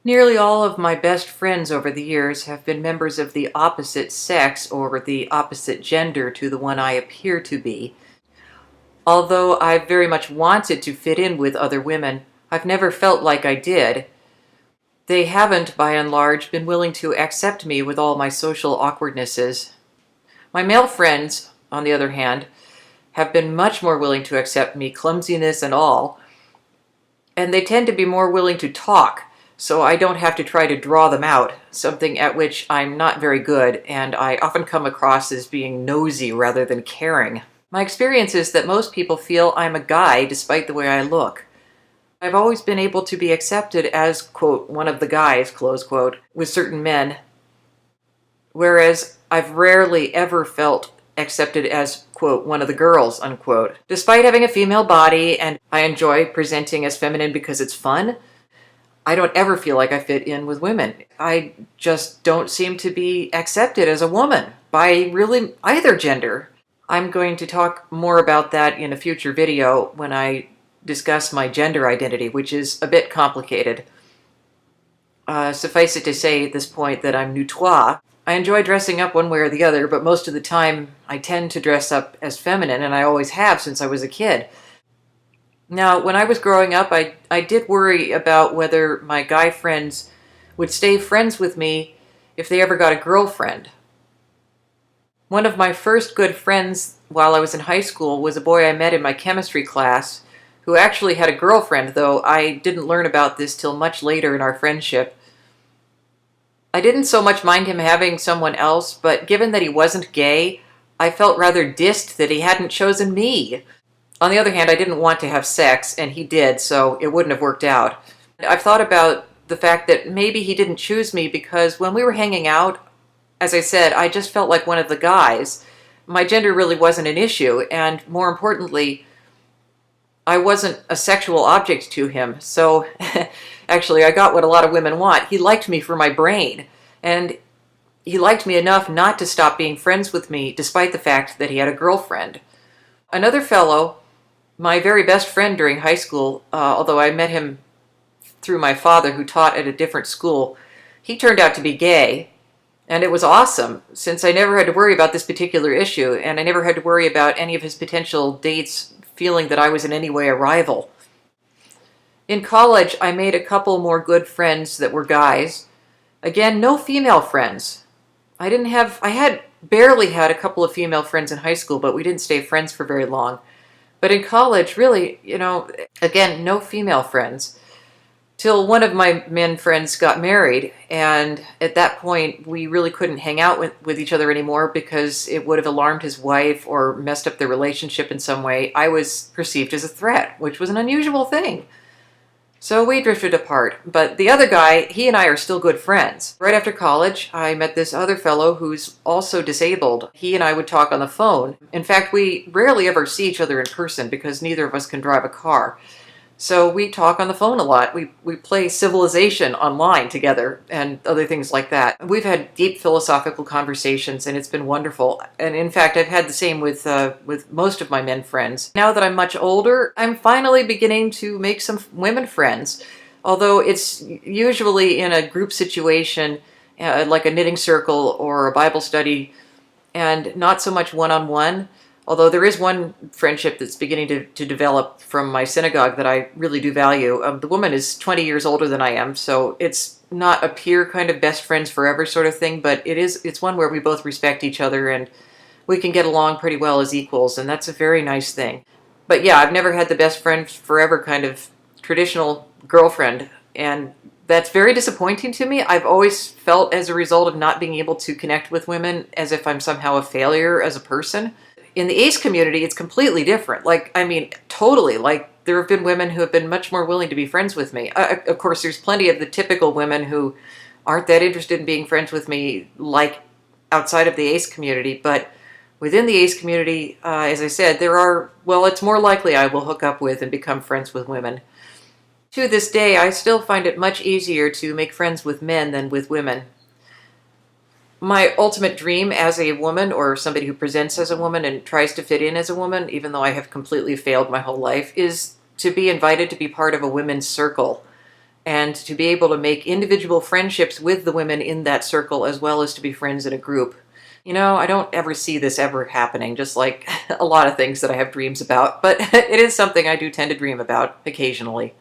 Nearly all of my best friends over the years have been members of the opposite sex or the opposite gender to the one I appear to be. Although I've very much wanted to fit in with other women, I've never felt like I did. They haven't, by and large, been willing to accept me with all my social awkwardnesses. My male friends, on the other hand, have been much more willing to accept me, clumsiness and all, and they tend to be more willing to talk, so I don't have to try to draw them out, something at which I'm not very good, and I often come across as being nosy rather than caring. My experience is that most people feel I'm a guy despite the way I look. I've always been able to be accepted as, quote, one of the guys, close quote, with certain men, whereas I've rarely ever felt accepted as, quote, one of the girls, unquote. Despite having a female body and I enjoy presenting as feminine because it's fun, I don't ever feel like I fit in with women. I just don't seem to be accepted as a woman by really either gender. I'm going to talk more about that in a future video when I discuss my gender identity, which is a bit complicated. Suffice it to say at this point that I'm neutrois. I enjoy dressing up one way or the other, but most of the time I tend to dress up as feminine, and I always have since I was a kid. Now, when I was growing up, I did worry about whether my guy friends would stay friends with me if they ever got a girlfriend. One of my first good friends while I was in high school was a boy I met in my chemistry class who actually had a girlfriend, though I didn't learn about this till much later in our friendship. I didn't so much mind him having someone else, but given that he wasn't gay, I felt rather dissed that he hadn't chosen me. On the other hand, I didn't want to have sex, and he did, so it wouldn't have worked out. I've thought about the fact that maybe he didn't choose me because when we were hanging out, as I said, I just felt like one of the guys. My gender really wasn't an issue, and more importantly, I wasn't a sexual object to him. So actually, I got what a lot of women want. He liked me for my brain, and he liked me enough not to stop being friends with me despite the fact that he had a girlfriend. Another fellow, my very best friend during high school, although I met him through my father who taught at a different school, he turned out to be gay. And it was awesome, since I never had to worry about this particular issue, and I never had to worry about any of his potential dates feeling that I was in any way a rival. In college, I made a couple more good friends that were guys. Again, no female friends. I had barely had a couple of female friends in high school, but we didn't stay friends for very long. But in college, really, again, no female friends. Till one of my men friends got married, and at that point we really couldn't hang out with each other anymore because it would have alarmed his wife or messed up their relationship in some way. I was perceived as a threat, which was an unusual thing. So we drifted apart. But the other guy, he and I are still good friends. Right after college, I met this other fellow who's also disabled. He and I would talk on the phone. In fact, we rarely ever see each other in person because neither of us can drive a car. So we talk on the phone a lot. We play Civilization online together and other things like that. We've had deep philosophical conversations, and it's been wonderful. And in fact, I've had the same with most of my men friends. Now that I'm much older, I'm finally beginning to make some women friends, although it's usually in a group situation, like a knitting circle or a Bible study, and not so much one-on-one. Although there is one friendship that's beginning to develop from my synagogue that I really do value. The woman is 20 years older than I am, so it's not a peer kind of best friends forever sort of thing, but it's one where we both respect each other and we can get along pretty well as equals, and that's a very nice thing. But yeah, I've never had the best friend forever kind of traditional girlfriend, and that's very disappointing to me. I've always felt, as a result of not being able to connect with women, as if I'm somehow a failure as a person. In the ace community, it's completely different. Totally. There have been women who have been much more willing to be friends with me. Of course, there's plenty of the typical women who aren't that interested in being friends with me, like outside of the ace community. But within the ace community, as I said, it's more likely I will hook up with and become friends with women. To this day, I still find it much easier to make friends with men than with women. My ultimate dream as a woman, or somebody who presents as a woman and tries to fit in as a woman, even though I have completely failed my whole life, is to be invited to be part of a women's circle. and to be able to make individual friendships with the women in that circle as well as to be friends in a group. You know, I don't ever see this ever happening, just like a lot of things that I have dreams about, but it is something I do tend to dream about occasionally.